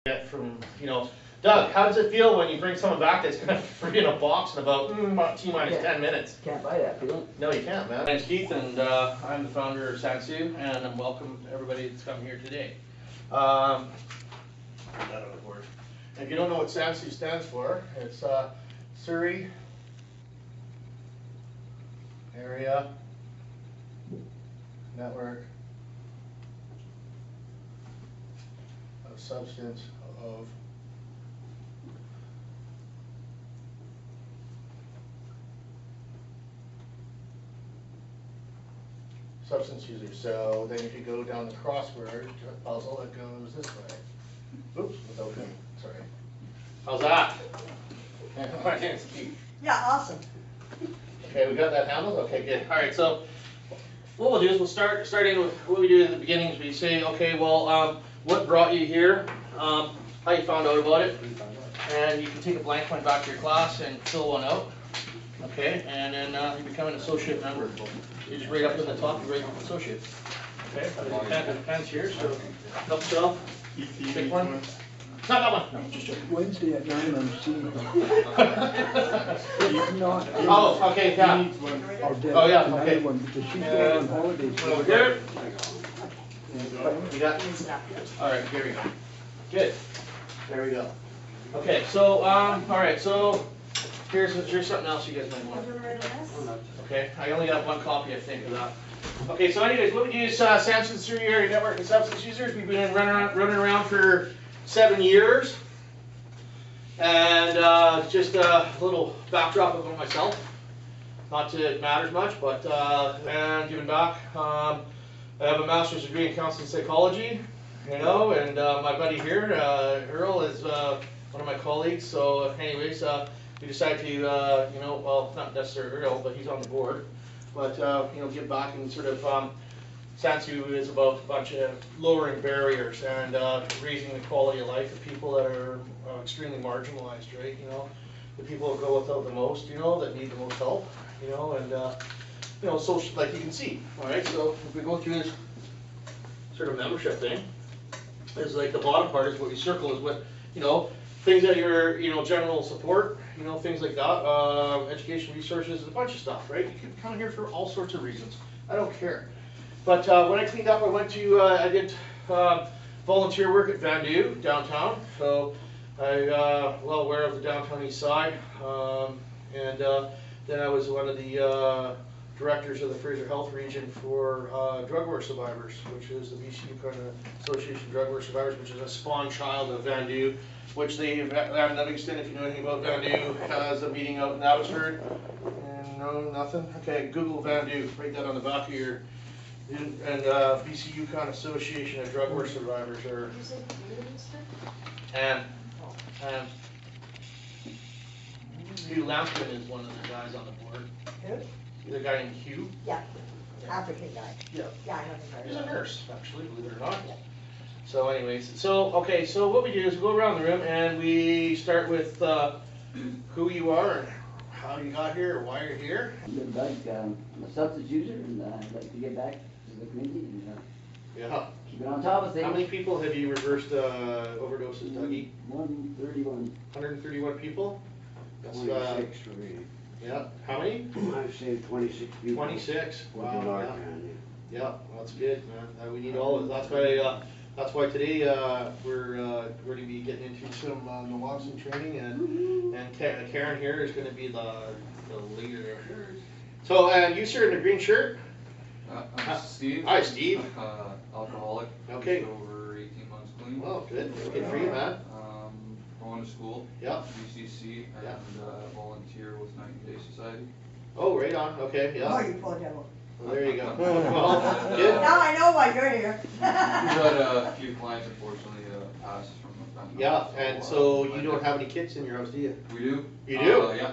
Get from, Doug, how does it feel when you bring someone back that's gonna free in a box in about T-minus 10 minutes? Can't buy that feeling. No, you can't, man. My name's Keith, and I'm the founder of SANSU, and I'm welcome to everybody that's come here today. Put that on the board. And if you don't know what SANSU stands for, it's Surrey Area Network of Substance of substance users. So then if you go down the crossword puzzle, it goes this way. Oops, without me. Sorry. How's that? My name's Keith. Yeah, awesome. Okay, we got that handled? Okay, good. All right, so what we'll do is we'll start in with what we do at the beginning is we say, okay, well, what brought you here, how you found out about it, and you can take a blank one back to your class and fill one out, okay, and then you become an associate member. You just right up in the top, you write associate. Okay, the pen's here, so help yourself, pick one. Not that one, no, just joking. Wednesday at 9 I'm seeing her. Not. Oh, okay, yeah. Oh, yeah, okay. One because she's going on holidays. Over here. You got? All right, here we go. Good. There we go. Okay, so all right, so here's something else you guys might want. Okay, I only got one copy, I think, of that. Okay, so anyways, what we do is SANSU Surrey Area Network of Substance Users. We've been running around for 7 years, and just a little backdrop about myself. Not that it matters much, but and giving back. I have a master's degree in counseling psychology, and my buddy here, Earl, is one of my colleagues. So, anyways, we decided to, well, not necessarily Earl, but he's on the board, but give back and sort of. SANSU is about a bunch of lowering barriers and raising the quality of life of people that are extremely marginalized, right? The people that go without the most, that need the most help, and social, like you can see, all right? So if we go through this sort of membership thing, is like the bottom part is what you circle is what, things that your, general support, things like that, education resources, a bunch of stuff, right? You can come here for all sorts of reasons. I don't care. But when I cleaned up, I went to, I did volunteer work at Vandu, downtown. So I well aware of the downtown east side. And then I was one of the directors of the Fraser Health Region for drug war survivors, which is the BC Association of Drug War Survivors, which is a spawn child of Vandu, which they, Livingston, if you know anything about Vandu, has a meeting out in Abbotsford. No, nothing? Okay, Google Vandu, write that on the back of your... And BC Yukon Association of Drug War Survivors are, and Hugh Lampkin is one of the guys on the board. Who? The guy named Hugh. Yeah, African guy. Yeah. Yeah, I know him. He's a nurse, actually, believe it or not. Yeah. So anyways, so what we do is we go around the room and we start with who you are and how you got here or why you're here. I'm a substance user and I'd like to get back to the community and Yeah. keep it on top of things. How many people have you reversed overdoses, Dougie? 131. 131 people? That's 26 for me. yeah. How many? I've saved 26 people. 26. With Wow. the Yeah. Narcan, yeah. Yeah, that's good, man. We need all of it. That's why today we're going to be getting into some naloxone training, and Karen here is going to be the leader. So, and you sir in the green shirt. I'm Steve. Hi, Steve. Alcoholic. Okay. Just over 18 months clean. Well, good. Good for you, man. Going to school. Yeah. UCC and Yeah. volunteer with 90 Day Society. Oh, right on. Okay, yeah. Oh, you poor devil. Well, there you go. Well, good. Now I know why you're here. We've had a few clients, unfortunately, pass from the fentanyl. Yeah, and so you don't have any kids in your house, do you? We do. You do? Yeah.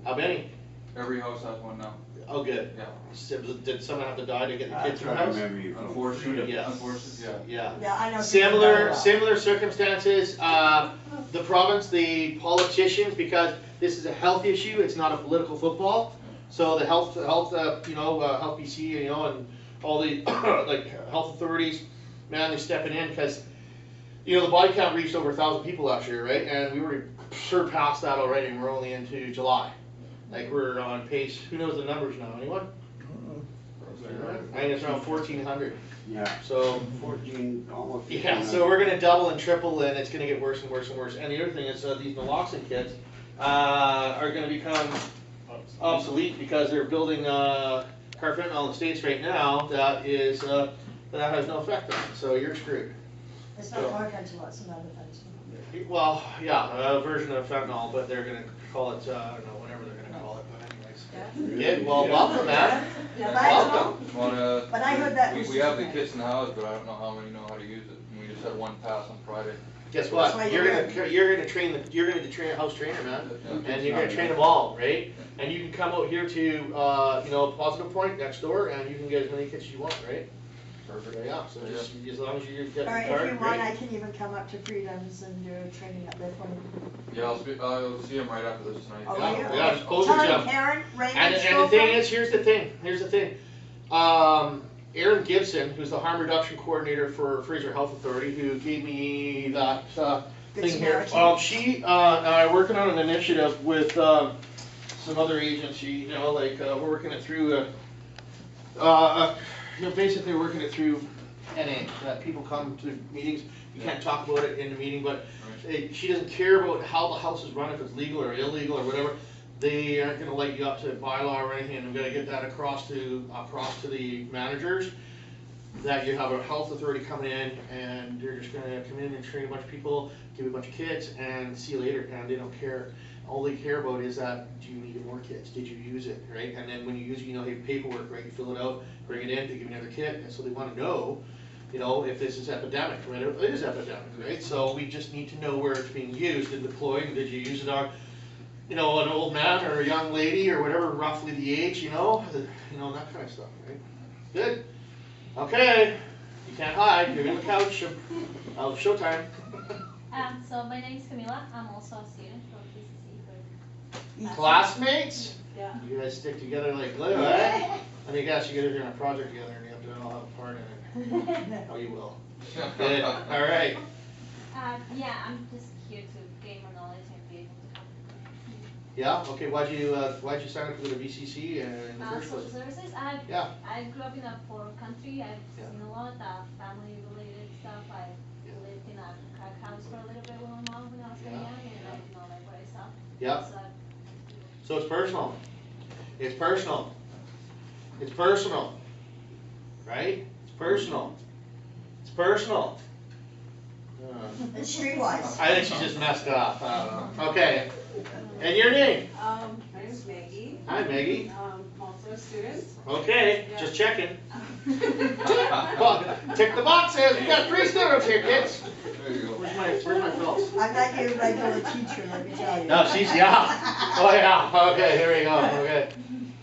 How many? Every house has one now. Oh, good. Yeah. Did someone have to die to get the kids in the I house? remember you. Unfortunately, Yes. Unfortunately, Yeah. Yeah, I know. Similar circumstances. The province, the politicians, because this is a health issue, it's not a political football. So the health BC, and all the like health authorities, man, they're stepping in because you know, the body count reached over 1,000 people last year, right? And we were surpassed that already, and we're only into July. Like we're on pace. Who knows the numbers now? Anyone? I think it's around 1,400. Yeah. So 14, almost. yeah, so we're gonna double and triple, and it's gonna get worse and worse and worse. And the other thing is, these naloxone kits are gonna become obsolete because they're building carfentanil in the States right now that is that has no effect on it. So you're screwed. It's not carfentanil, it's another thing. Well, yeah, a version of fentanyl, but they're gonna call it I don't know, whatever they're gonna call it. But anyways, yeah. Well, welcome, man. Welcome. But I heard that was we have the kits in the house, but I don't know how many know how to use it. And we just had one pass on Friday. Guess what? You're gonna train a house trainer, man, and you're gonna train them all, right? And you can come out here to you know, Positive Point next door, and you can get as many kits as you want, right? Perfect. Yeah. So just as long as you get the Alright, card, if you want, right? I can even come up to Freedoms and do a training up there for you. Yeah, I'll see him right after this tonight. Oh, Yeah, just close the Tell gym. Karen, Raymond, And the thing is, here's the thing. Aaron Gibson, who's the harm reduction coordinator for Fraser Health Authority, who gave me that thing here. She and I are working on an initiative with some other agency. You know, like we're working it through. You know, basically working it through NA. That people come to meetings. You can't talk about it in the meeting, but she doesn't care about how the house is run, if it's legal or illegal or whatever. They aren't going to light you up to bylaw or anything, and I'm going to get that across to the managers, that you have a health authority coming in, and they're just going to come in and train a bunch of people, give you a bunch of kids, and see you later, and they don't care. All they care about is that, do you need more kits? Did you use it, right? And then when you use it, you know, you have paperwork, right? You fill it out, bring it in, they give you another kit, and so they want to know, you know, if this is epidemic, right? It is epidemic, right? So we just need to know where it's being used and deployed, and did you use it on, you know, an old man or a young lady or whatever, roughly the age, you know, that kind of stuff, right? Good. Okay. You can't hide. You're in the couch. Showtime. So my name is Camila. I'm also a student from PCC. Classmates? Yeah. You guys stick together like glue, eh? Let me guess, you guys are doing a project together and you have to all have a part in it. Oh, you will. Good. All right. Yeah, I'm just here to gain more knowledge and be able to help. Yeah. Okay. Why'd you sign up for the VCC in the first Social place? services. Yeah. I grew up in a poor country. I've seen a lot of family-related stuff. I lived in a crack house for a little bit with my mom when I was very young, and I didn't know like what I saw. Yeah. So it's personal. It's personal. It's personal. Right? It's personal. It's personal. It's streetwise. I think she just messed up. I don't know. Okay. And your name? My name is Maggie. Hi, Maggie. Also a student. Okay, just checking. Well, tick the boxes. We got 3 students here, kids. There you go. Where's my Phillips? I'm not your regular teacher, let me tell you. No, she's Oh yeah. Okay, here we go. Okay.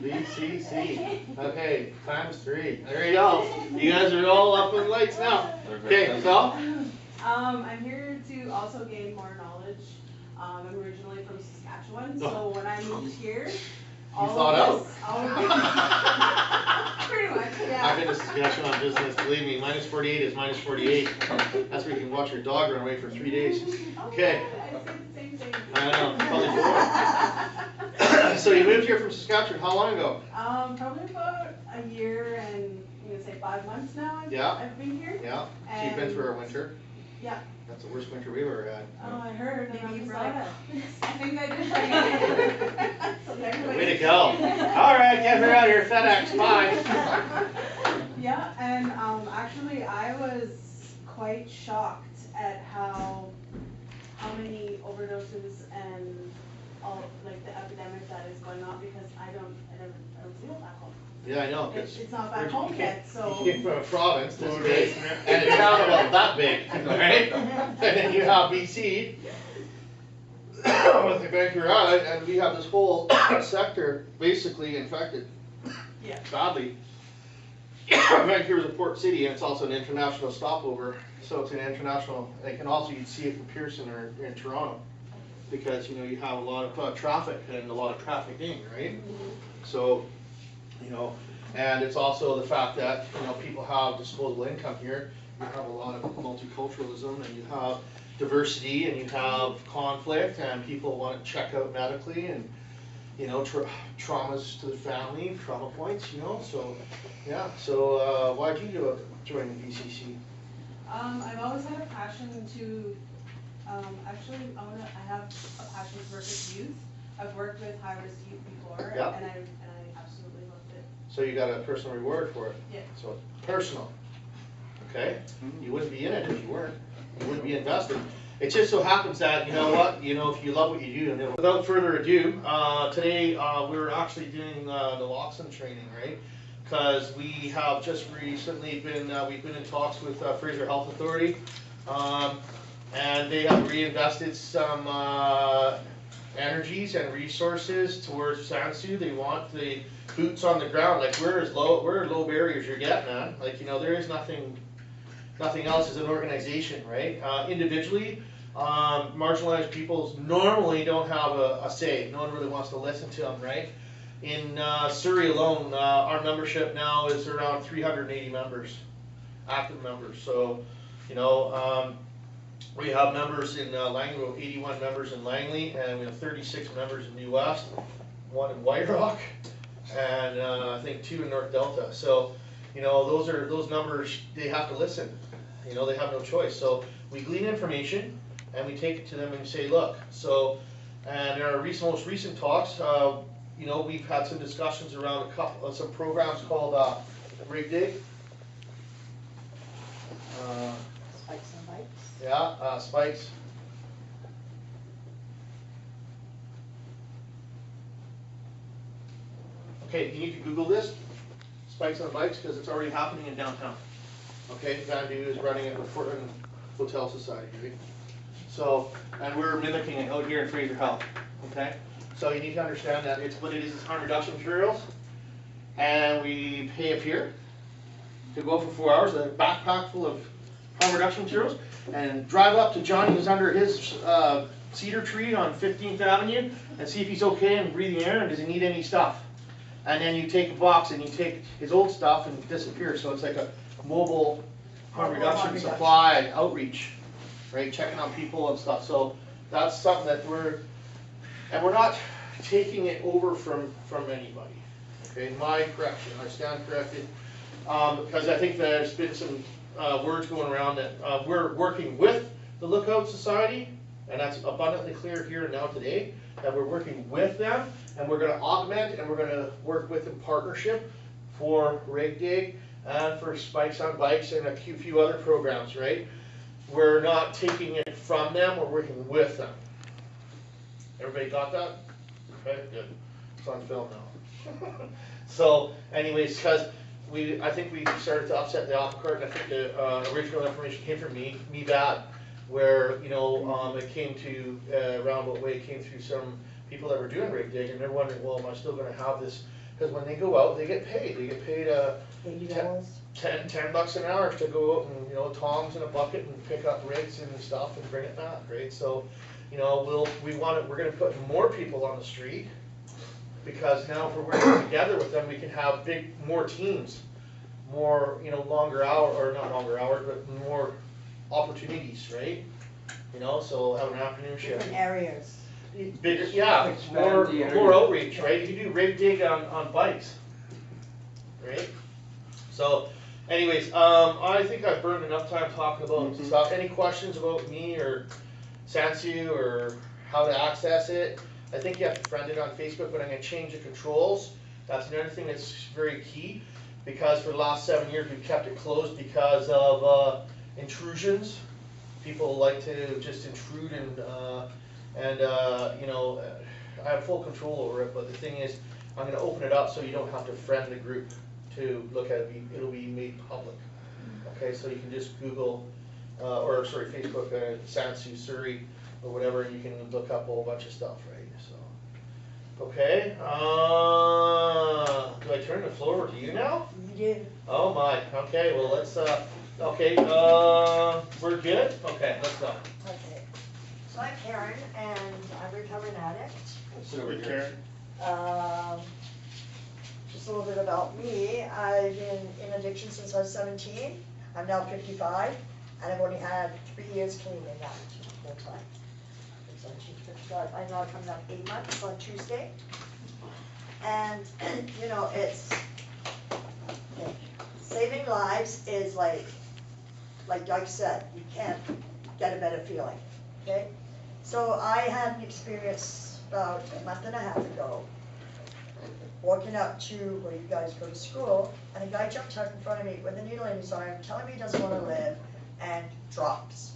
VCC. Okay, ×3. There you go. You guys are all up in lights now. Okay, so. I'm here to also gain more knowledge. I'm originally from Saskatchewan, so when I moved here, pretty much, yeah. I've been to Saskatchewan business, believe me, -48 is -48. That's where you can watch your dog run away for 3 days. Okay. I say the same thing. I know, probably 4. So you moved here from Saskatchewan, how long ago? Probably about a year and, I'm gonna say 5 months now I've been here. Yeah, so you've been through our winter? Yeah. That's the worst winter we've ever had. Oh, I heard. Maybe you saw brought that. I think I did. Way to go. All right, get her out of here, FedEx, bye. Yeah, and actually I was quite shocked at how many overdoses and all like the epidemic that is going on, because I don't see it back home. Yeah, I know. It's not back home yet, so. You came from a province this big and a town about that big, right? And then you have BC with the Vancouver Island, and we have this whole sector basically infected. Yeah. Badly. Vancouver's a port city, and it's also an international stopover, so it's an international. And also you'd see it in Pearson or in Toronto, because you know you have a lot of traffic and a lot of trafficking, right? So. You know, and it's also the fact that, you know, people have disposable income here, you have a lot of multiculturalism, and you have diversity, and you have conflict, and people want to check out medically, and you know, traumas to the family, trauma points, you know, so, yeah, so, why'd you join the VCC? I've always had a passion to, actually, I have a passion to work with youth. I've worked with high-risk youth before, Yeah. and I absolutely loved it. So you got a personal reward for it? Yeah. So it's personal, okay? You wouldn't be in it if you weren't. You wouldn't be invested. It just so happens that, you know what, you know, if you love what you do, and without further ado, today we're actually doing the naloxone training, right? Because we have just recently been, we've been in talks with Fraser Health Authority, and they have reinvested some energies and resources towards SANSU. They want the boots on the ground, like where are low barriers you're getting at? Like, you know, there is nothing else as an organization, right? Individually, marginalized peoples normally don't have a say. No one really wants to listen to them, right? In Surrey alone, our membership now is around 380 members, active members. So, you know, we have members in Langley, we have 81 members in Langley, and we have 36 members in New West, 1 in White Rock, and I think 2 in North Delta. So, you know, those numbers, they have to listen. You know, they have no choice. So we glean information and we take it to them and say, look. So, and in our most recent talks, you know, we've had some discussions around some programs called Rig Dig. Spikes and bikes. Yeah, spikes. Okay, you need to Google this, spikes on bikes, because it's already happening in downtown. Okay, Vandu is running it with Portland Hotel Society, right? So, and we're mimicking it out here in Fraser Health, okay? So you need to understand that what it is harm reduction materials, and we pay up here to go for 4 hours, a backpack full of harm reduction materials, and drive up to Johnny who's under his cedar tree on 15th Avenue and see if he's okay and breathing air and does he need any stuff. And then you take a box and you take his old stuff and disappear. So it's like a mobile harm reduction supply outreach, right? Checking on people and stuff. So that's something that we're not taking it over from anybody. Okay, my correction, I stand corrected. Because I think there's been some words going around that we're working with the Lookout Society, and that's abundantly clear here and now today, that we're working with them, and we're going to augment and we're going to work with in partnership for Rig Dig and for Spikes on Bikes and a few other programs, right? We're not taking it from them, we're working with them. Everybody got that? Okay, good. It's on film now. So, anyways, because I think we started to upset the apple cart, and I think the original information came from me bad, where, you know, it came to roundabout way, it came through some people that were doing Rig Dig, and they're wondering, well, am I still going to have this? Because when they go out, they get paid. They get paid $10 an hour to go out and, you know, tongs in a bucket and pick up rigs and stuff and bring it back, right? So, you know, we're going to put more people on the street, because now if we're working together with them, we can have more teams, more, you know, longer hours, or not longer hours, but more opportunities, right? You know, so have an afternoon shift. Different areas. Bigger, yeah, more outreach, right? You do Rig Dig on bikes, right? So, anyways, I think I've burned enough time talking about stuff. Any questions about me or SANSU or how to access it? I think you have to friend it on Facebook, but I'm going to change the controls. That's another thing that's very key, because for the last 7 years we've kept it closed because of intrusions. People like to just intrude and you know, I have full control over it, but the thing is, I'm going to open it up so you don't have to friend the group to look at it. It'll be made public. Okay, so you can just Google, Facebook, SANSU Surrey, or whatever, and you can look up a whole bunch of stuff, right? So, okay. Do I turn the floor over to you now? You do. Oh my. Okay. Well, let's. Okay. We're good. Okay. Let's go. Okay. So I'm Karen, and I'm a recovering addict. Sit over here. Just a little bit about me. I've been in addiction since I was 17. I'm now 55, and I've only had 3 years clean in that whole time. So she's 55. I'm now coming up 8 months on Tuesday. And, you know, it's, okay, saving lives is like Doug said, you can't get a better feeling, okay? So I had an experience about a month and a half ago, walking up to where you guys go to school, and a guy jumped out in front of me with a needle in his arm, telling me he doesn't want to live, and drops.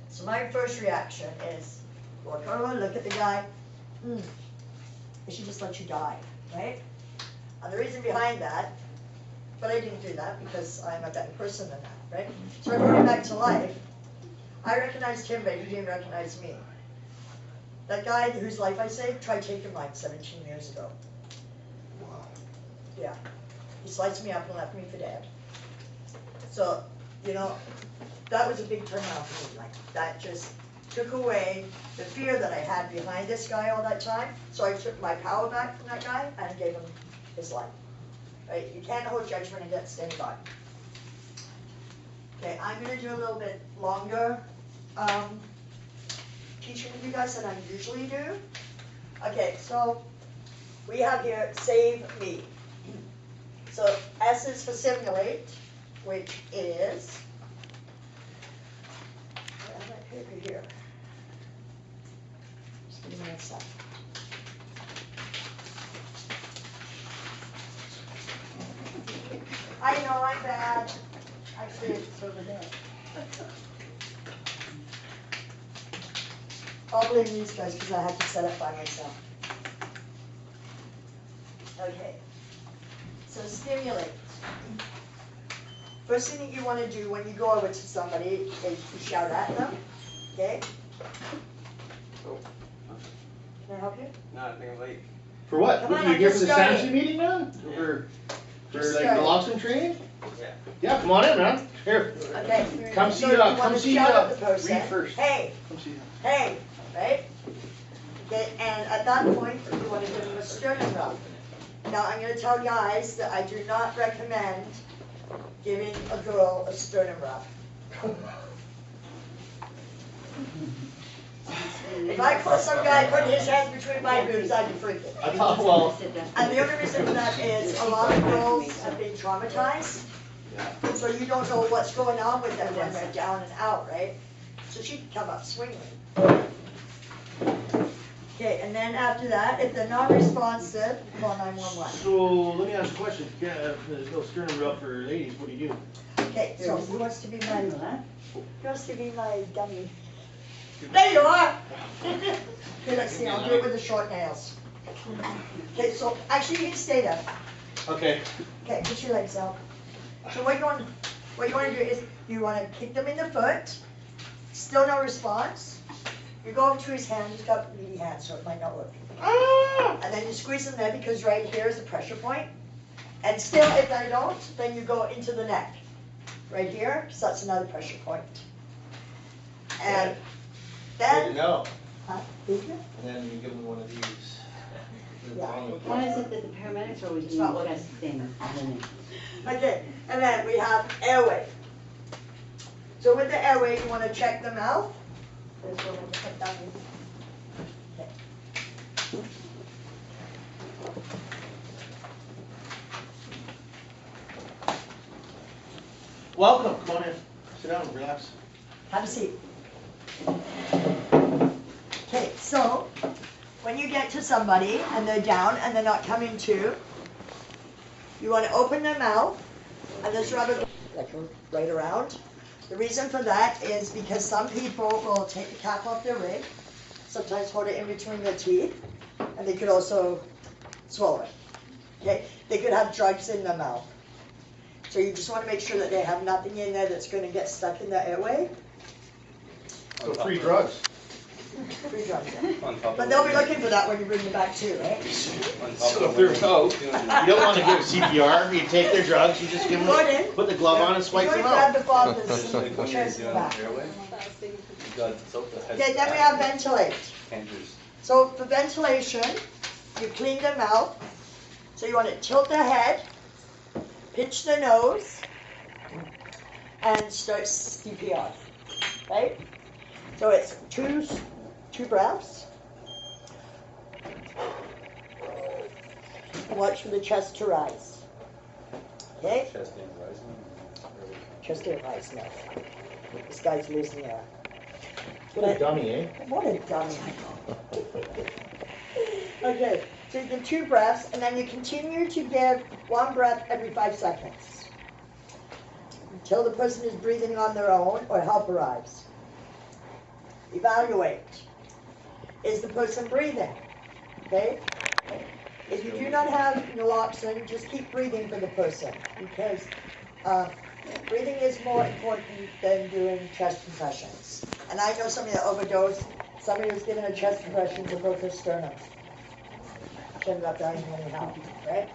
So my first reaction is, walk over, look at the guy, they should just let you die, right? And the reason behind that, but I didn't do that because I'm a better person than that, right? So I brought him back to life. I recognized him, but he didn't recognize me. That guy whose life I saved tried taking mine 17 years ago. Yeah, he sliced me up and left me for dead. So, you know, that was a big turnaround for me. Like, that just took away the fear that I had behind this guy all that time. So I took my power back from that guy and gave him his life. Right? You can't hold judgment against anybody. Okay, I'm going to do a little bit longer teaching with you guys than I usually do. Okay, so we have here save me. So S is for simulate, which is, I have that paper here. Just give me a sec. I know I'm bad. Actually, it's over there. I'll blame these guys because I had to set it by myself. Okay. So stimulate. First thing that you want to do when you go over to somebody is to shout at them. Okay? Can I help you? No, I think I'm late. For what? Come on, Are you I'm here for just the starting. SANSU meeting now? For Just like starting. the locksmith training? Yeah. Yeah, come on in, man. Here. Okay. Come So see, you come wanna see, shout at the person, Reed first. Hey, Come see. hey, right? Okay, and at that point, you want to give them a sternum rub. Now, I'm going to tell guys that I do not recommend giving a girl a sternum rub. If I saw some guy putting his hands between my boobs, I'd be freaking. I thought, well, And the only reason for that is a lot of girls have been traumatized. So you don't know what's going on with them when they're down and out, right? So she can come up swinging. Okay, and then after that, if they're not responsive, call 911. so let me ask a question. Yeah, if there's no sternum rub for ladies, what do you do? Okay, so who wants to be my, dummy? There you are! Okay, let's see, I'll do it with the short nails. Okay, so actually you can stay there. Okay. Okay, put your legs out. So what you want to do is you want to kick them in the foot. Still no response. You go over to his hand. He's got meaty hands, so it might not work. And then you squeeze them there because right here is the pressure point. And still, if they don't, then you go into the neck. Right here, because that's another pressure point. And then. No. Huh? Did you? And then you give them one of these. Yeah. Why is it that the paramedics are always It's doing not chest things? Okay, and then we have airway. So with the airway, you want to check the mouth. This one we'll put down in. Okay. Welcome. Come on in. Sit down. Relax. Have a seat. Okay, so when you get to somebody and they're down and they're not coming to, you want to open their mouth and just rub it like right around. The reason for that is because some people will take the cap off their rig, sometimes hold it in between their teeth, and they could also swallow it. Okay, they could have drugs in their mouth. So you just want to make sure that they have nothing in there that's going to get stuck in their airway. So free drugs. Free drugs, yeah. But they'll be looking for that when you bring them back too, right? So if they're out, you don't want to give CPR. You take their drugs. You just give them. Go in. Put the glove on and You swipe go them and grab out. the father's chest in the back. Okay, then we have ventilate. So for ventilation, you clean their mouth. So you want to tilt their head, pinch their nose, and start CPR, right? So it's two breaths. And watch for the chest to rise. Okay? Chest ain't rising. Chest to rise, no. This guy's losing air. What a dummy, eh? What a dummy. Okay, so you give 2 breaths, and then you continue to give 1 breath every 5 seconds until the person is breathing on their own or help arrives. Evaluate. Is the person breathing? Okay? If you do not have naloxone, just keep breathing for the person, because breathing is more important than doing chest compressions. And I know somebody that overdosed, somebody was given a chest compression to both their sternums. She ended up dying anyhow, right?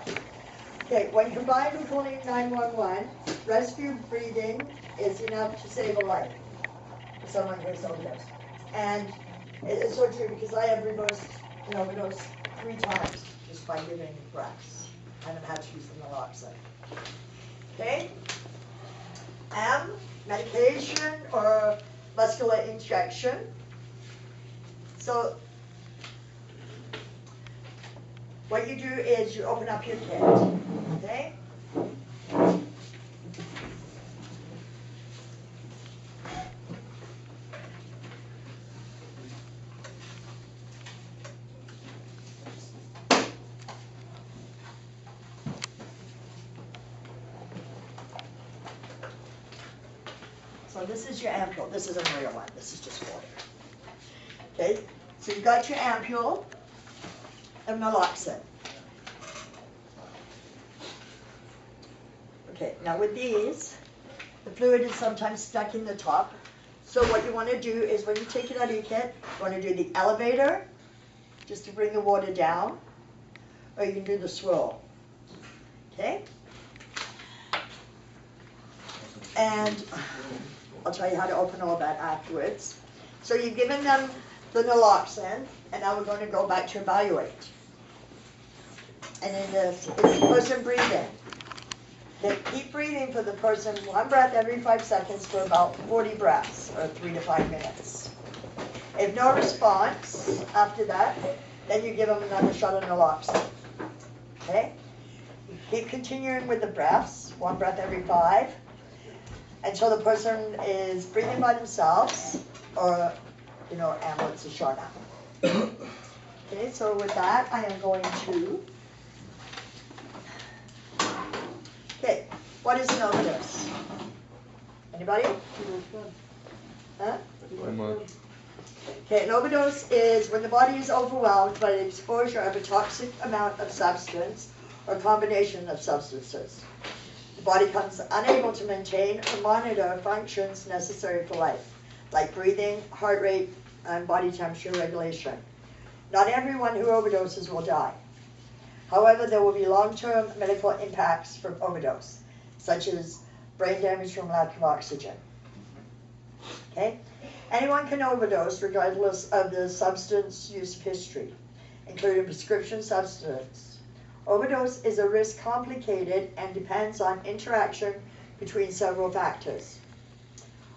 Okay, when combined with calling 911, rescue breathing is enough to save a life for someone who is overdosed. And it's so true, because I have reversed an overdose 3 times just by giving breaths. I haven't had to use the naloxone. Okay? Medication or muscular injection. So what you do is you open up your kit, okay? So this is your ampule. This isn't a real one. This is just water. Okay, so you got your ampule of naloxone. Okay, now with these, the fluid is sometimes stuck in the top. So what you want to do is when you take it out of your kit, you want to do the elevator, just to bring the water down, or you can do the swirl. Okay? And I'll tell you how to open all that afterwards. So you've given them the naloxone, and now we're going to go back to evaluate. And in this, is the person breathing? Okay, keep breathing for the person 1 breath every 5 seconds for about 40 breaths, or 3 to 5 minutes. If no response after that, then you give them another shot of naloxone. Okay? Keep continuing with the breaths, 1 breath every 5. Until the person is breathing by themselves, or, ambulance is short out. Okay, so with that, I am going to... Okay, what is an overdose? Anybody? Huh? Okay, an overdose is when the body is overwhelmed by the exposure of a toxic amount of substance or combination of substances. The body becomes unable to maintain or monitor functions necessary for life, like breathing, heart rate, and body temperature regulation. Not everyone who overdoses will die. However, there will be long-term medical impacts from overdose, such as brain damage from lack of oxygen. Okay? Anyone can overdose regardless of the substance use history, including prescription substance. Overdose is a risk complicated and depends on interaction between several factors.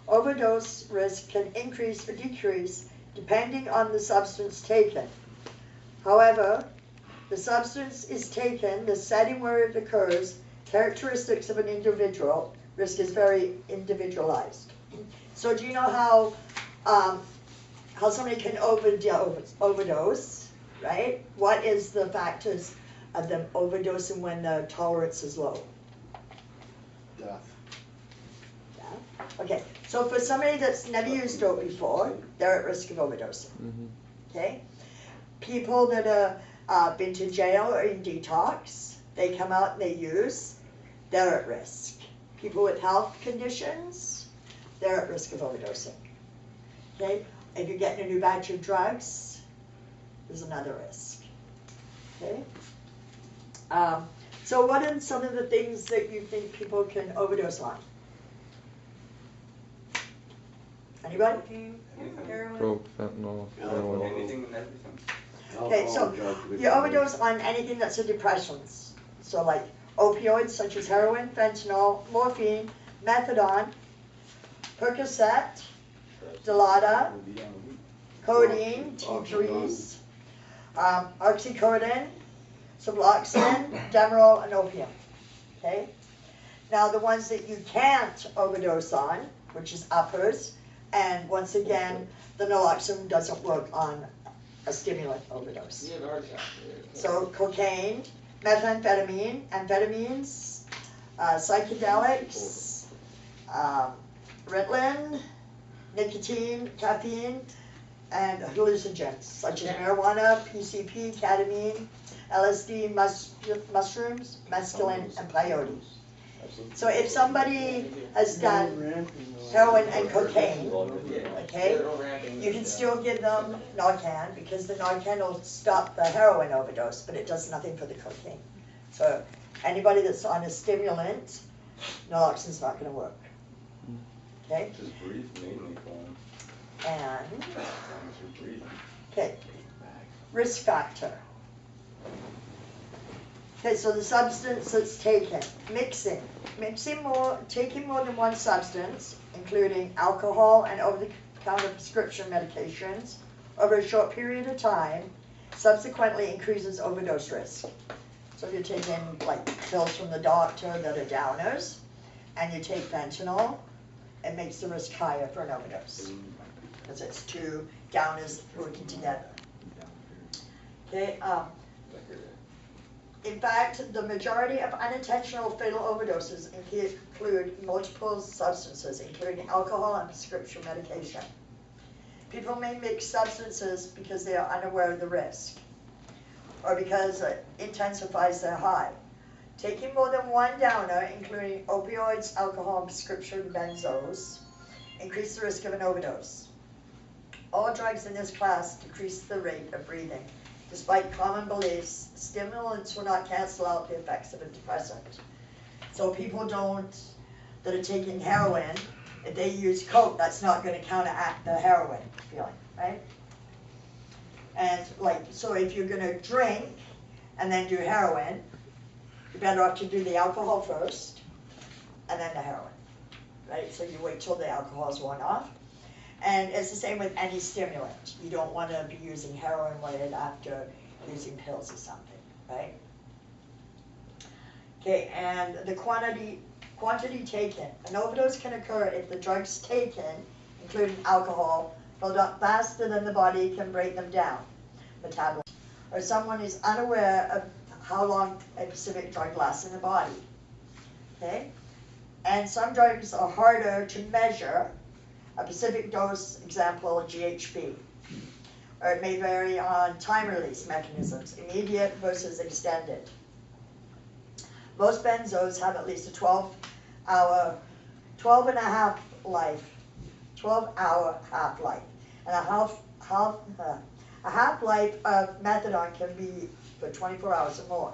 Overdose risk can increase or decrease depending on the substance taken. However, the substance is taken, the setting where it occurs, characteristics of an individual, risk is very individualized. So do you know how somebody can overdose, right? What is the factors of them overdosing when the tolerance is low? Death. Yeah. Okay, so for somebody that's never used dope before, they're at risk of overdosing. Okay? People that have been to jail or in detox, they come out and they use, they're at risk. People with health conditions, they're at risk of overdosing. Okay? If you're getting a new batch of drugs, there's another risk. Okay? So what are some of the things that you think people can overdose on? Anybody? Coke, fentanyl, heroin. Anything and everything. Okay, so you overdose on anything that's a depression. So like opioids such as heroin, fentanyl, morphine, methadone, Percocet, Dilaudid, codeine, T3s, oxycodone, Suboxone, Demerol, and opium. Okay? Now the ones that you can't overdose on, which is uppers, and once again, the naloxone doesn't work on a stimulant overdose. So cocaine, methamphetamine, amphetamines, psychedelics, Ritalin, nicotine, caffeine, and hallucinogens such as marijuana, PCP, ketamine, LSD, mushrooms, mescaline, and peyote. So if somebody has done heroin and cocaine, okay, you can still give them Narcan because the Narcan will stop the heroin overdose, but it does nothing for the cocaine. So anybody that's on a stimulant, naloxone's not going to work. Okay? Just breathe mainly for them. And, As long as you're breathing. okay, risk factor. Okay, so the substance that's taken, taking more than one substance, including alcohol and over-the-counter prescription medications, over a short period of time, subsequently increases overdose risk. So if you're taking like pills from the doctor that are downers, and you take fentanyl, it makes the risk higher for an overdose, because it's two downers working together. Okay, in fact, the majority of unintentional fatal overdoses include multiple substances, including alcohol and prescription medication. People may mix substances because they are unaware of the risk, or because it intensifies their high. Taking more than one downer, including opioids, alcohol, and prescription benzos, increase the risk of an overdose. All drugs in this class decrease the rate of breathing. Despite common beliefs, stimulants will not cancel out the effects of a depressant. So people that are taking heroin, if they use coke, that's not going to counteract the heroin feeling, right? And so if you're going to drink and then do heroin, you're better off to do the alcohol first and then the heroin, right? So you wait till the alcohol's worn off. And it's the same with any stimulant. You don't want to be using heroin right after using pills or something, right? Okay, and the quantity taken. An overdose can occur if the drugs taken, including alcohol, build up faster than the body can break them down, metabolism, or someone is unaware of how long a specific drug lasts in the body, okay? And some drugs are harder to measure. A specific dose, example, GHB. Or it may vary on time release mechanisms, immediate versus extended. Most benzos have at least a 12-hour half-life. And a half-life of methadone can be for 24 hours or more.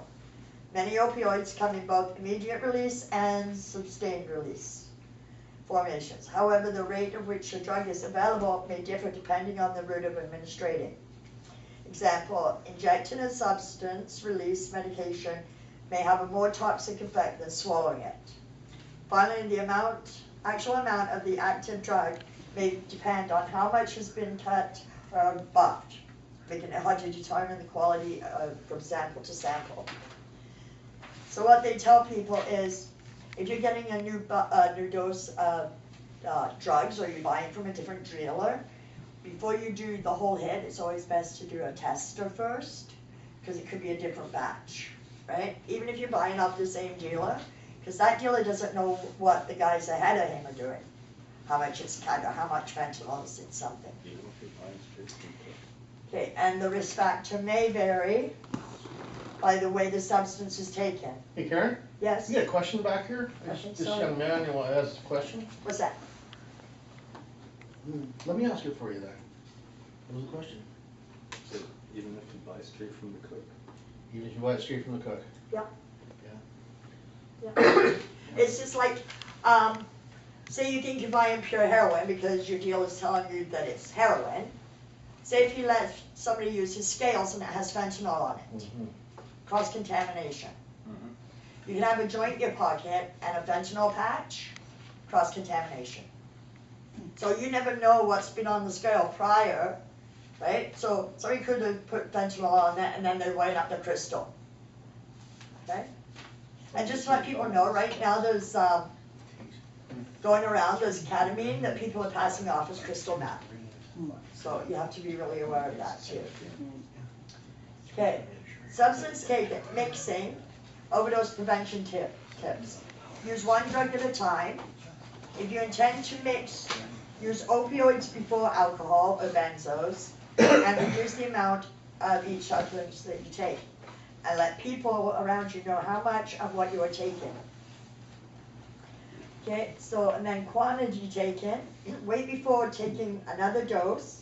Many opioids come in both immediate release and sustained release formations. However, the rate at which a drug is available may differ depending on the route of administration. Example, injecting a substance release medication may have a more toxic effect than swallowing it. Finally, the actual amount of the active drug may depend on how much has been cut or buffed, making it hard to determine the quality from sample to sample. So what they tell people is, if you're getting a new dose of drugs, or you're buying from a different dealer, before you do the whole hit, it's always best to do a tester first, because it could be a different batch, right? Even if you're buying off the same dealer, because that dealer doesn't know what the guys ahead of him are doing, how much it's cut or how much fentanyl is in something. Okay, and the risk factor may vary by the way the substance is taken. Hey Karen? Yes? You got a question back here? I think This so. young man, you want to ask a question? What's that? Let me ask it for you then. What was the question? So even if you buy straight from the cook? Even if you buy it straight from the cook? Yeah. Yeah. Yeah. It's just like, say you think you're buying pure heroin because your dealer's telling you that it's heroin. Say if you let somebody use his scales and it has fentanyl on it. Mm-hmm. Cross-contamination. You can have a joint in your pocket and a fentanyl patch, cross-contamination. So you never know what's been on the scale prior, right? So somebody could have put fentanyl on it and then they wind up the crystal, okay? And just to let people know, right now there's, going around, there's ketamine that people are passing off as crystal meth. So you have to be really aware of that too. Okay, substance mixing, overdose prevention tips. Use one drug at a time. If you intend to mix, use opioids before alcohol or benzos, and reduce the amount of each substance that you take. And let people around you know how much of what you are taking. Okay, so, and then quantity taken, wait before taking another dose,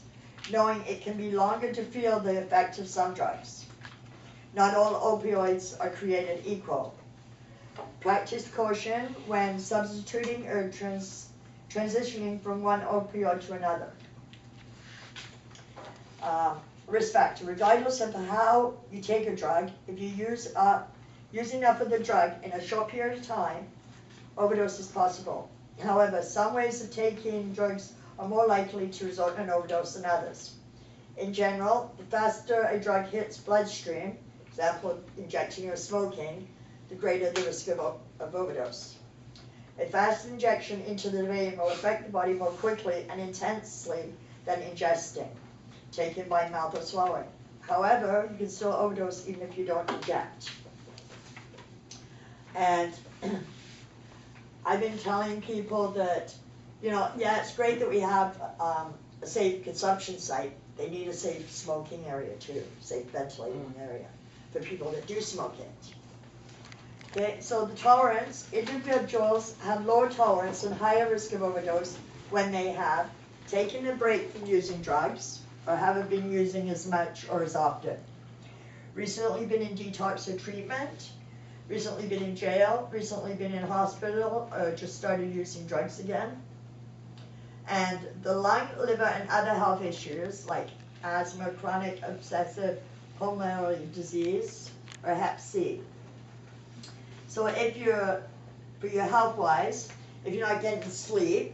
knowing it can be longer to feel the effect of some drugs. Not all opioids are created equal. Practice caution when substituting or transitioning from one opioid to another. Respect, regardless of how you take a drug, if you use enough of the drug in a short period of time, overdose is possible. However, some ways of taking drugs are more likely to result in an overdose than others. In general, the faster a drug hits bloodstream, example, injecting or smoking, the greater the risk of overdose. A fast injection into the vein will affect the body more quickly and intensely than ingesting, taken by mouth or swallowing. However, you can still overdose even if you don't inject. And I've been telling people that, you know, yeah, it's great that we have a safe consumption site. They need a safe smoking area too, safe ventilating area for people that do smoke it. Okay, so the tolerance, individuals have lower tolerance and higher risk of overdose when they have taken a break from using drugs or haven't been using as much or as often. Recently been in detox or treatment, recently been in jail, recently been in hospital, or just started using drugs again. And the lung, liver, and other health issues like asthma, chronic obsessive pulmonary disease, or Hep C. So if you're, for your health-wise, if you're not getting sleep,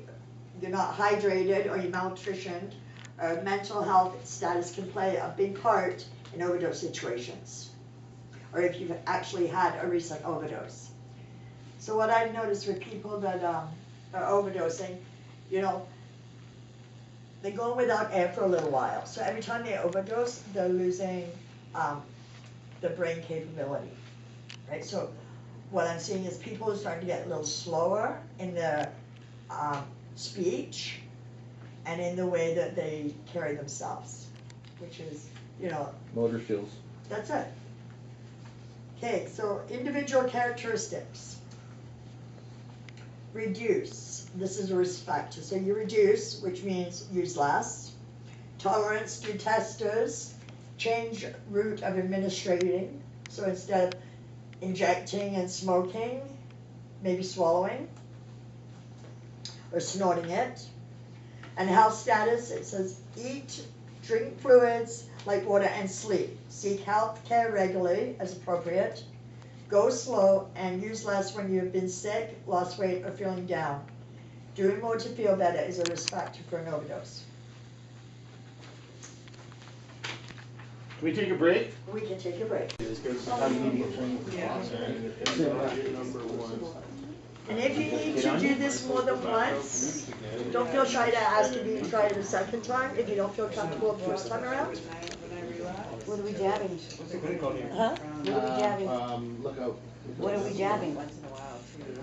you're not hydrated, or you're malnutritioned, or mental health status can play a big part in overdose situations, or if you've actually had a recent overdose. So what I've noticed with people that are overdosing, you know, they go without air for a little while. So every time they overdose, they're losing the brain capability, right? So what I'm seeing is people are starting to get a little slower in their speech and in the way that they carry themselves, which is, you know. Motor skills. That's it. Okay, so individual characteristics. Reduce, this is a risk factor. So you reduce, which means use less. Tolerance to testers, change route of administrating. So instead of injecting and smoking, maybe swallowing or snorting it. And health status, it says eat, drink fluids like water, and sleep. Seek health care regularly as appropriate. Go slow and use less when you have been sick, lost weight, or feeling down. Doing more to feel better is a risk factor for an overdose. Can we take a break? We can take a break. And if you need to do this more than once, don't feel shy to ask if you can try it a second time if you don't feel comfortable the first time around. What are we jabbing? Huh? What are we jabbing? Look out. What are we jabbing? Once in a while too.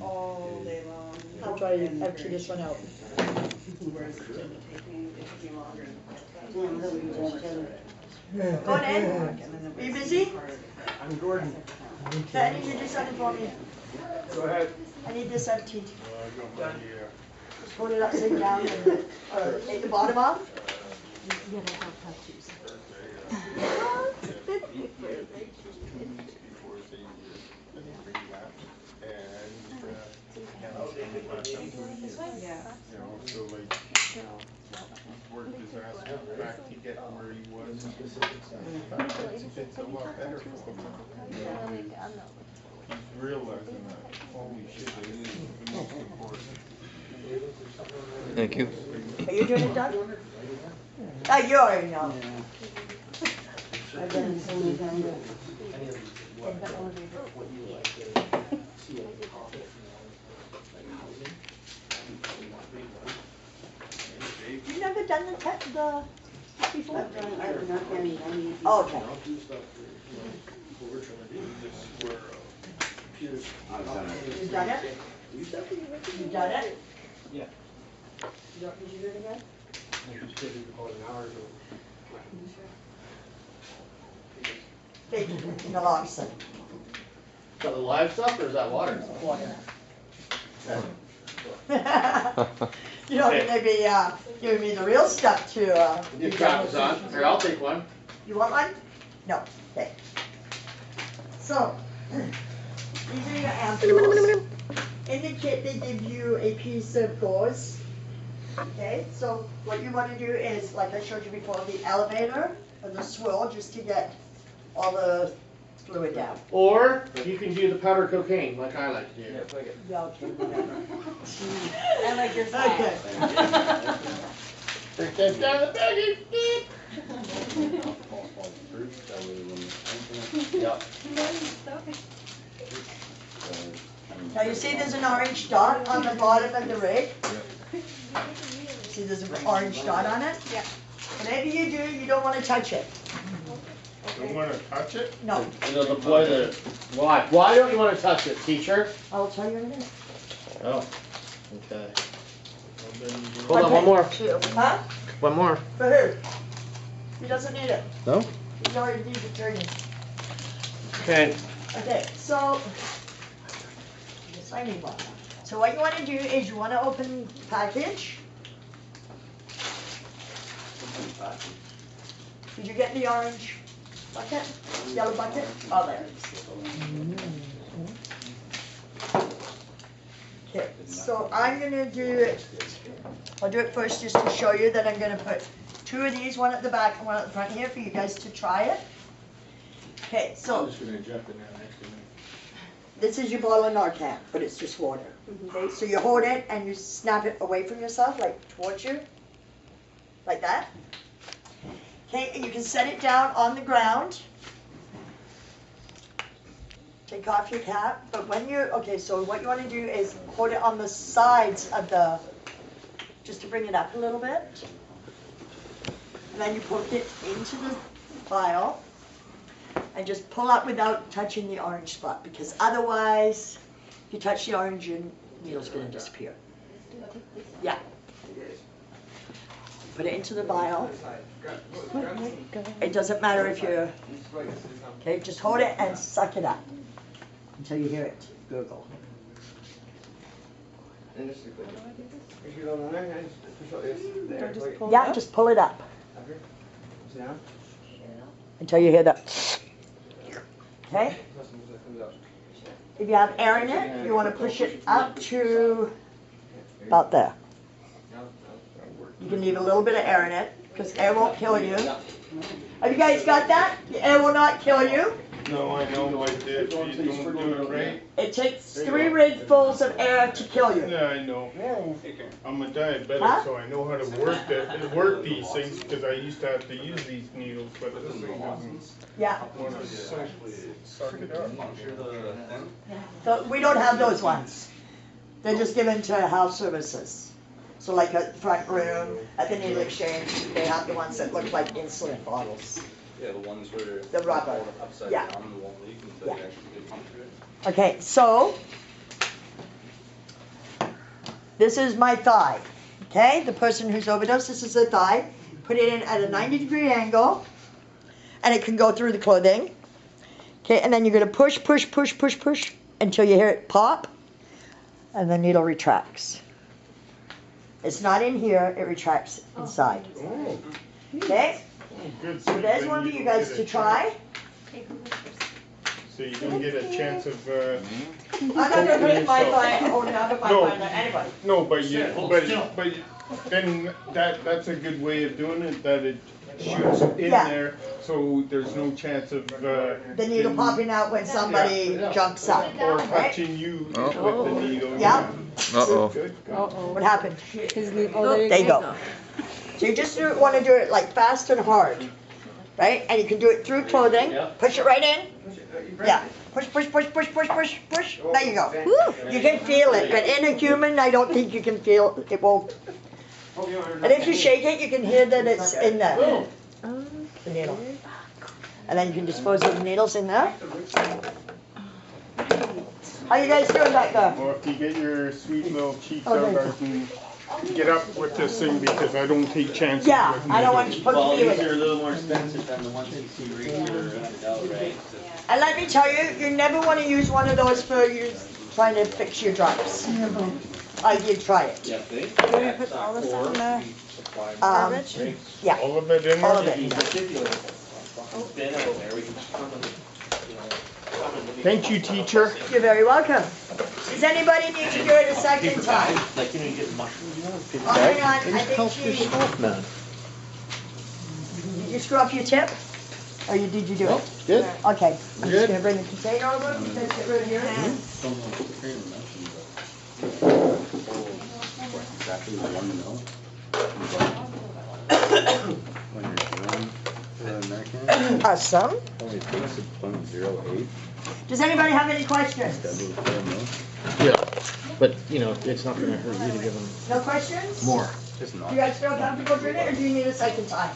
All day long. I'll try to empty this one out. Whereas it took me longer. Go on in. Are you busy? I'm Gordon. Okay, I need you to do something for me. Go ahead. I need this emptied. Just hold it upside down and take the bottom off. So like, worked his ass back to get where he was. It's a lot better for him. He's realizing that, holy shit, it is the most important. Thank you. Are you doing it, Doug? Oh, you already know. I've done it so many times. You never done the before? I've done, I've not done it, I mean. Oh, okay. You've done it? You've done it? Yeah. Did you do it again? Okay, naloxone. Is that the live stuff or is that water? Water. You know, Okay. they be giving me the real stuff to. Your cap is on. Here, I'll take one. You want one? No. Okay. So, these are your ampoules. In the kit, they give you a piece of gauze. Okay, so what you want to do is, like I showed you before, the elevator or the swill, just to get all the fluid down. Or you can do the powder cocaine like I like to do. Yeah, okay, whatever. I like your style. Okay. Take that down the baggie. Yep. Now you see there's an orange dot on the bottom of the rig? See there's an orange dot on it? Yeah. Whatever you do, you don't want to touch it. Don't wanna touch it? No, You know the boy that. Why? Why don't you want to touch it, teacher? I'll tell you in a minute. Oh. Okay. Well, then you- Hold on, one more. Huh? One more. For who? He doesn't need it. No? He already needs the training. Okay. Okay, so, yes, I need one. So what you want to do is you want to open the package. Did you get the orange bucket? Yellow bucket? Oh, there it is. Okay, so I'm gonna do it, I'll do it first just to show you that I'm gonna put two of these, one at the back and one at the front here for you guys to try it. Okay, so I'm just gonna jump in there next to me. this is your bottle of Narcan, but it's just water. Okay, so you hold it and you snap it away from yourself, like towards you, like that. Okay, and you can set it down on the ground. Take off your cap, but when you're, okay, so what you want to do is hold it on the sides of the, just to bring it up a little bit. And then you put it into the vial and just pull up without touching the orange spot, because otherwise, if you touch the orange, your needle's going to disappear. Yeah. Put it into the vial. It doesn't matter if you're, okay, just hold it and suck it up until you hear it gurgle. Yeah, just pull it up until you hear that. Okay? If you have air in it, you want to push it up to about there. You can leave a little bit of air in it, because air won't kill you. Have you guys got that? The air will not kill you. No, I know, but if you don't do it right. It takes 3 rigfuls of air to kill you. Yeah, I know. Really? I'm a diabetic, Huh? so I know how to work these things, because I used to have to use these needles, but this thing doesn't Yeah. want to suck it up. So we don't have those ones. They're just given to health services. So like at the front room, at the needle exchange, they have the ones that look like insulin bottles. Yeah, the ones where. The rubber. hold it upside Yeah. down and won't leak until you Yeah. actually get into it. Okay, so this is my thigh. Okay, the person who's overdosed, this is their thigh. Put it in at a 90-degree angle, and it can go through the clothing. Okay, and then you're gonna push, push, push, push, push until you hear it pop, and the needle retracts. It's not in here, it retracts inside. Oh, Okay, good. so there's one for you guys to try. So you don't get a chance of, I'm not gonna put it in my thigh, hold it up in my No. thigh, anybody. no, but then that's a good way of doing it, that it shoots in Yeah. there, so there's no chance of, The needle popping out when somebody jumps up. or right? touching you with the needle. Yeah. Uh-oh. Good. What happened? His knee, oh, there There you go. So you just want to do it like fast and hard, right? And you can do it through clothing. Yep. Push it right in. Yeah. Push, push, push, push, push, push, push. There you go. You can feel it, but in a human, I don't think you can feel it. Won't. And if you shake it, you can hear that it's in there. The needle. And then you can dispose of the needles in there. How you guys doing back there? Well, if you get your sweet little cheeks Oh, out, there I can get up with this thing because I don't take chances Yeah, with I don't want needles. you to poke me with these are a it. little more expensive than the ones you see regular $100, right? And let me tell you, you never want to use one of those for you trying to fix your drops. I did try it. Yeah, see? Can we put all this stuff in the garbage? Yeah, All of it in all there? of it. Spin it over there, we can just come and, Thank you, teacher. You're very welcome. Does anybody need to do it a second time? like, you know, you get mushrooms. Oh, hang on, I think she, man. did you screw up your tip? Or did you do it? Good. Okay, I'm just Good. gonna bring the container over, you guys get rid of yours. Exactly 1 mil. When you're doing the American, Awesome. only takes a 0.08. Does anybody have any questions? W4 mil. Yeah, but, you know, it's not gonna hurt you to give them No questions? more. It's Do not. you guys feel comfortable doing it, or do you need a second time?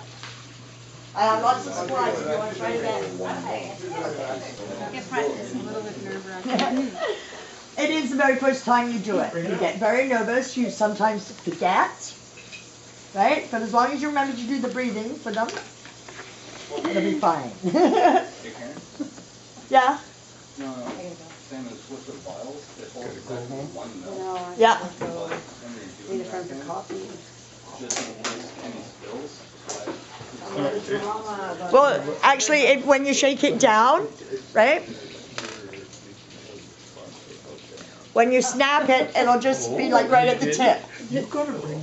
I have lots of supplies if you want to try it again. Get practice, a little bit nerve-wracking. It is the very first time you do it. You get very nervous, you sometimes forget, right? But as long as you remember to do the breathing for them, it'll be fine. Yeah, No, same as with the vials, it holds exactly 1 mil. No, I Yeah. have to go When you're need a doing friend that, for coffee. just in case any spills, well, actually, when you shake it down, right? When you snap it, it'll just be like right at the tip.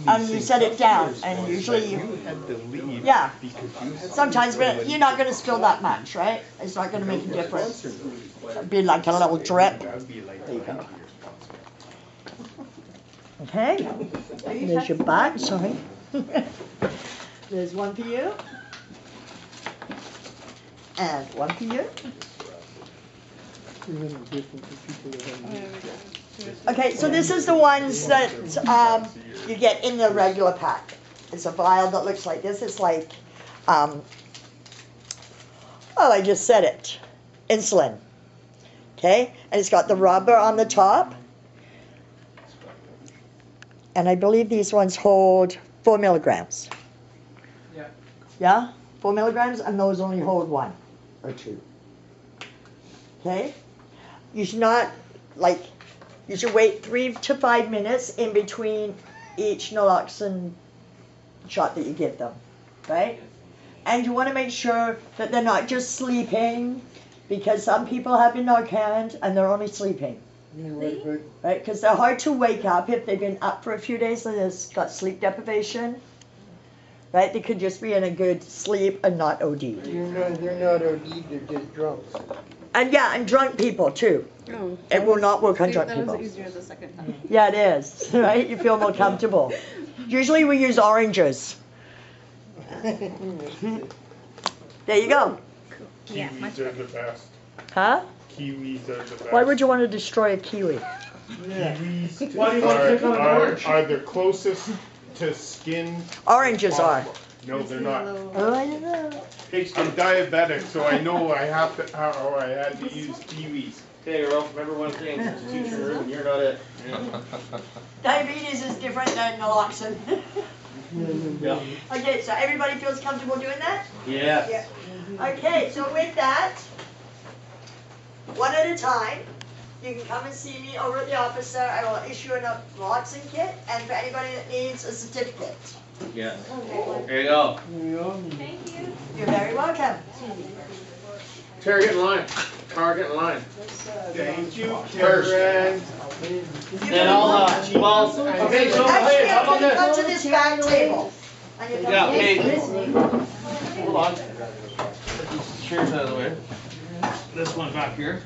And you set it down, and usually you, yeah. Sometimes, but you're not gonna spill that much, right? It's not gonna make a difference. It'd be like a little drip. There you go. Okay, there's your back, sorry. There's one for you. And one for you. Okay, so this is the ones that you get in the regular pack. It's a vial that looks like this. It's like, well, I just said it, insulin. Okay, and it's got the rubber on the top. And I believe these ones hold 4 milligrams. Yeah. Yeah, 4 milligrams, and those only hold 1 or 2. Okay, you should not, like, you should wait 3 to 5 minutes in between each naloxone shot that you give them, right? And you want to make sure that they're not just sleeping, because some people have been Narcan and they're only sleeping, right? Because they're hard to wake up if they've been up for a few days and they've got sleep deprivation, right? They could just be in a good sleep and not OD. They're not OD, they're just drunks. And yeah, and drunk people too. Oh, It will not work on see, drunk that people. was easier the second time. Yeah, it is, right? You feel more comfortable. Usually we use oranges. There you go. Yeah, much Kiwis are the best. Huh? Kiwis are the best. Why would you want to destroy a kiwi? Kiwis Why do you want to pick on an orange? are the closest to skin. Oranges are. possible. No, they're not. Oh, I don't know. I'm diabetic, so I know I have to, or I had to use kiwis. Okay, Ralph, remember one thing, it's a teacher, and you're not it. Diabetes is different than naloxone. Yeah. Okay, so everybody feels comfortable doing that? Yes. Okay, so with that, one at a time, you can come and see me over at the office there. I will issue a naloxone kit, and for anybody that needs a certificate. Yeah. There you go. Thank you. You're very welcome. Tara, get in line. Tara, get in line. Thank you, First. Karen. Then I'll, well, okay, so, Actually, hey, how I'm about gonna come to this? this back table. And you Yeah, come hey, this. hold on. Put these chairs out of the way. This one back here.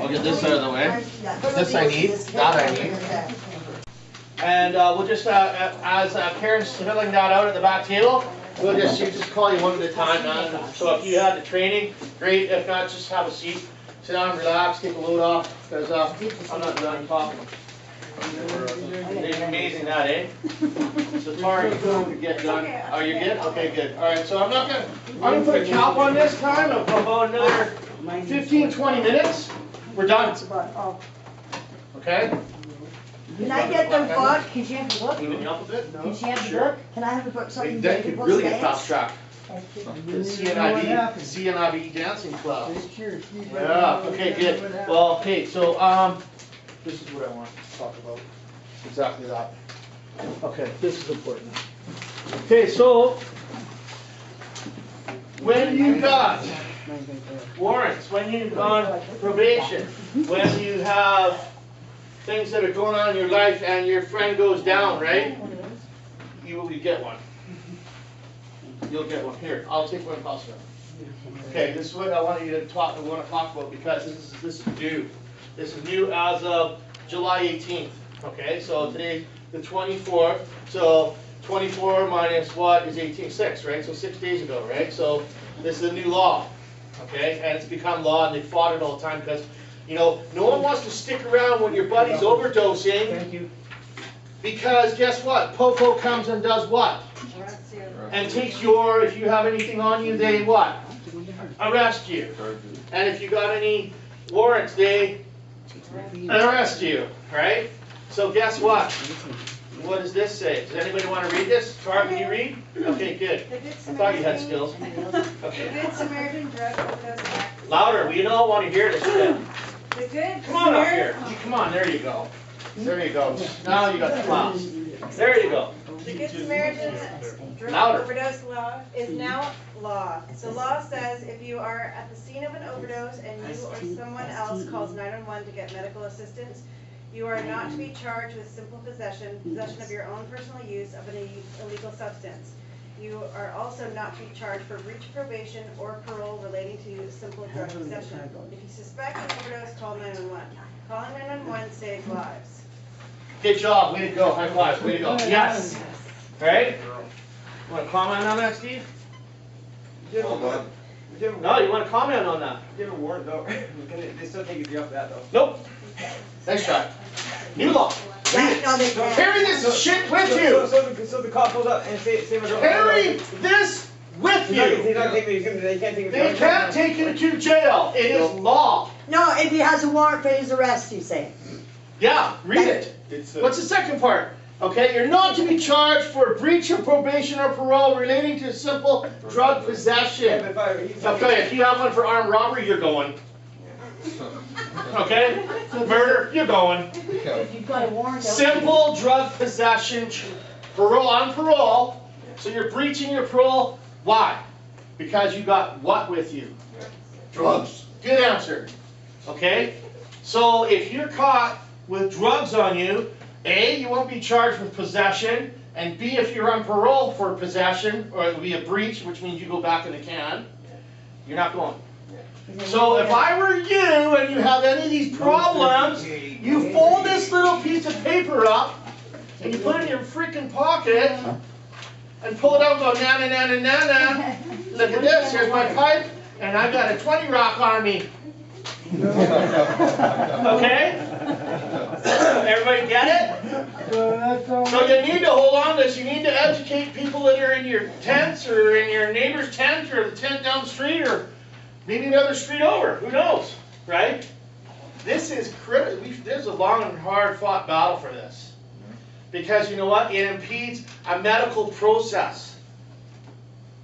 Oh, I'll get this out of the way. Yeah, This I need, that I need. And we'll just, as Karen's filling that out at the back table, you just call you one at a time, man. So if you had the training, great. If not, just have a seat, sit down, relax, take a load off, because I'm not done talking. It's amazing that, eh? So Tara, you get done. Oh, you're good? Okay, good. All right, so I'm gonna put a cap on this time of about another 15, 20 minutes. We're done. Okay? Can I get the book? Can she have the book? Cleaning you up a bit? Can she have the Sure. book? Can I have the book so I can Then get you the could book really get stains? fast track. The CNIB dancing club. Yeah, okay, good. Well, okay, so, this is what I want to talk about. Exactly that. Okay, this is important. Okay, so, when you got warrants, when you've gone probation, when you have things that are going on in your life and your friend goes down, right? You get one. You'll get one. Here, I'll take one across there. Okay, this is what I want you to talk about because this is new. This is new as of July 18th. Okay, so today the 24th. So 24 minus what is 18? 6, right? So 6 days ago, right? So this is a new law. Okay, and it's become law, and they fought it all the time because, you know, no one wants to stick around when your buddy's overdosing. Thank you. Because guess what? Popo comes and does what? And takes your, if you have anything on you, they what? Arrest you. And if you got any warrants, they arrest you, right? So guess what? What does this say? Does anybody want to read this? Tara, can you read? Okay, good. I thought you had skills. Okay. The Good Samaritan Drug Overdose Act. Louder, we don't want to hear this shit. The Good Come on up Samaritan. here. Come on, there you go. There you go. Now you got the class. There you go. The Good Samaritan Drug Louder. Overdose Law is now law. The law says if you are at the scene of an overdose and you or someone else calls 911 to get medical assistance, you are not to be charged with simple possession of your own personal use of an illegal substance. You are also not to be charged for breach of probation or parole relating to simple drug possession. If you suspect an overdose, call 911. Calling 911 saves lives. Good job. Way to go. High five. Way to go. Yes. Right? You want to comment on that, Steve? No, you want to comment on that? Give a warrant though. They still take you off that though. Nope. Nice shot. New law. Yeah, no, they can't. Carry this shit with you. So the cop pulls up and say my girl. Carry this with you. He's not taking me. They can't take me. They can't take you to jail. It is law. No, if he has a warrant for his arrest, you say. Yeah, read it. What's the second part? Okay, you're not to be charged for breach of probation or parole relating to simple drug possession. Okay, if you have one for armed robbery, you're going. Okay? Murder, you're going. If you've got a warrant. Simple drug possession, parole on parole. So you're breaching your parole. Why? Because you got what with you? Drugs. Good answer. Okay? So if you're caught with drugs on you, A, you won't be charged with possession, and B, if you're on parole for possession, or it'll be a breach, which means you go back in the can, you're not going. So if I were you and you have any of these problems, you fold this little piece of paper up, and you put it in your freaking pocket, and pull it out and go, na na na na na na. Look at this, here's my pipe, and I've got a 20 rock on me. Okay? Everybody get it? So you need to hold on to this. You need to educate people that are in your tents or in your neighbor's tent or the tent down the street or maybe another street over. Who knows? Right? This is critical. There's a long and hard fought battle for this. Because you know what? It impedes a medical process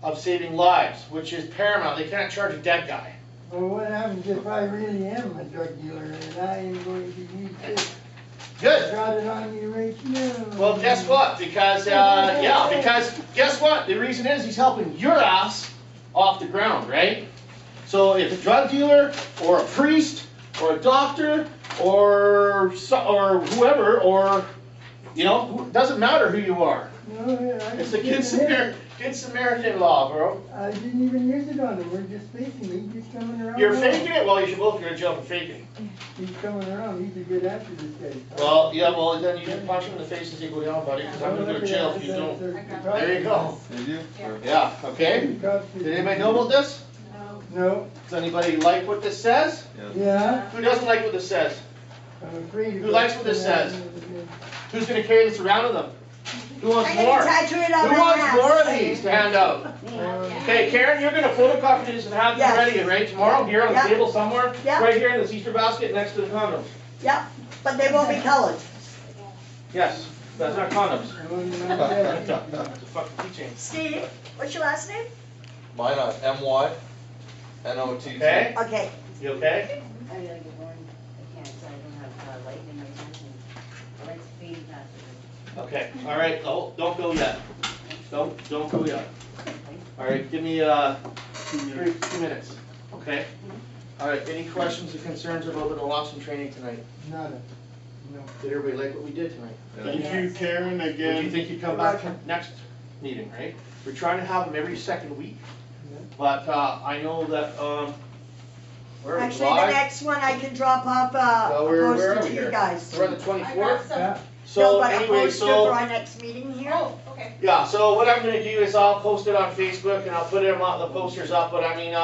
of saving lives, which is paramount. They can't charge a dead guy. Well, what happens if I really am a drug dealer and I am going to use this? Good. Got it on you right now. Well, guess what? Because, because guess what? The reason is he's helping your ass off the ground, right? So if a drug dealer or a priest or a doctor or whoever or, you know, doesn't matter who you are. No, It's the Good Samaritan. Good Samaritan law, bro. I didn't even use it on him, we're just faking, he's just coming around. You're now. faking it? Well, you should both go to jail for faking. He's coming around, he's a good after this guy. Well, yeah, well, then you should punch him in the face as you go down, buddy, because I'm gonna go to jail if you don't. There you go. Did you? Yeah, okay? Did anybody know about this? No, Does anybody like what this says? yeah, Who doesn't like what this says? I'm afraid. Who likes what this says? Who's gonna carry this around with them? Who wants I'm gonna more? tattoo it on Who my wants ass. more of these to hand out? Okay, Karen, you're gonna photocopy these and have them Yes. ready, right, tomorrow, here on the Yep. table somewhere? Yep. Right here in this Easter basket next to the condoms. Yep, but they won't be colored. Yes, that's not condoms. It's a fucking keychain. Steve, what's your last name? Mine, MYNOTT. Okay, Okay, you okay? I gotta get going. I can't, so I don't have light in my attention. I like to feed faster. Okay, all right, don't go yet. Don't go yet. All right, give me, 2 minutes, okay? All right, any questions or concerns about the naloxone training tonight? Nada, no. Did everybody like what we did tonight? Thank you, Karen, Would you again. think you'd come back next meeting, right? We're trying to have them every second week, but, I know that, where are we, actually, the July? next one I can drop off, Where are posted we to you here? guys. We're on the 24th? Yeah, No, So but a anyway, poster for so, our next meeting here. Oh, okay. yeah, so what I'm gonna do is I'll post it on Facebook and I'll put the posters up, but I mean,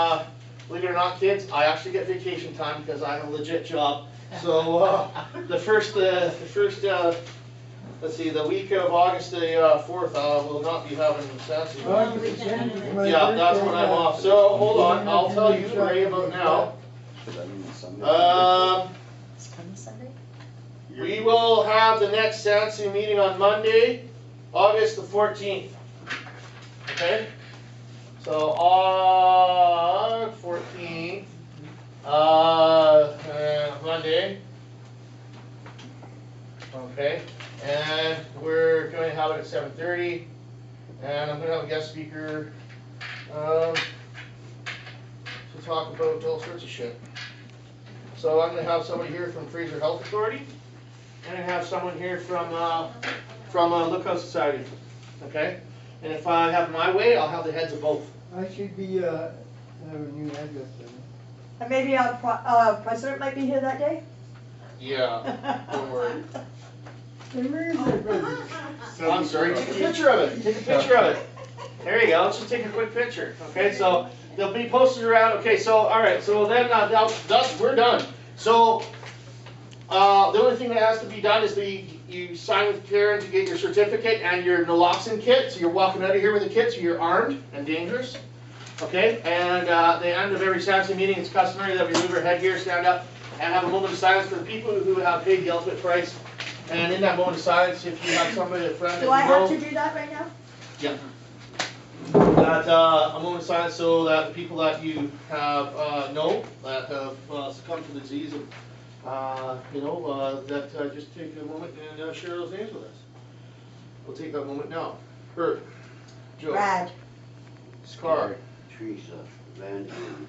believe it or not, kids, I actually get vacation time because I have a legit job. So, the first, let's see, the week of August the 4th, will not be having SANSU. August the 10th is my Yeah, that's birthday, when I'm off. So, hold on, I'll tell you right about now. It's coming Sunday? We will have the next SANSU meeting on Monday, August the 14th. Okay? So, 14th, Monday. Okay, and we're going to have it at 7:30, and I'm going to have a guest speaker to talk about all sorts of shit. So I'm going to have somebody here from Fraser Health Authority, and I have someone here from Lookout Society. Okay, and if I have my way, I'll have the heads of both. I should be, have a new address then. And maybe our president might be here that day? Yeah, don't worry. Hey, where is that president? I'm sorry, take a picture of it, take a picture of it. There you go, let's just take a quick picture. Okay, so they'll be posted around. Okay, so, all right, so then we're done. So, the only thing that has to be done is you sign with Karen to get your certificate and your naloxone kit. So you're walking out of here with a kit, so you're armed and dangerous. Okay, and at the end of every SANSU meeting, it's customary that we remove our headgear, stand up, and have a moment of silence for the people who have paid the ultimate price. And in that moment of silence, if you have somebody, a friend that Do I you know, have to do that right now? yeah. That a moment of silence so that the people that you have know that have succumbed to the disease, that just take a moment and share those names with us. We'll take that moment now. Bert, Joe, Brad. Scar, Teresa, Van Orden,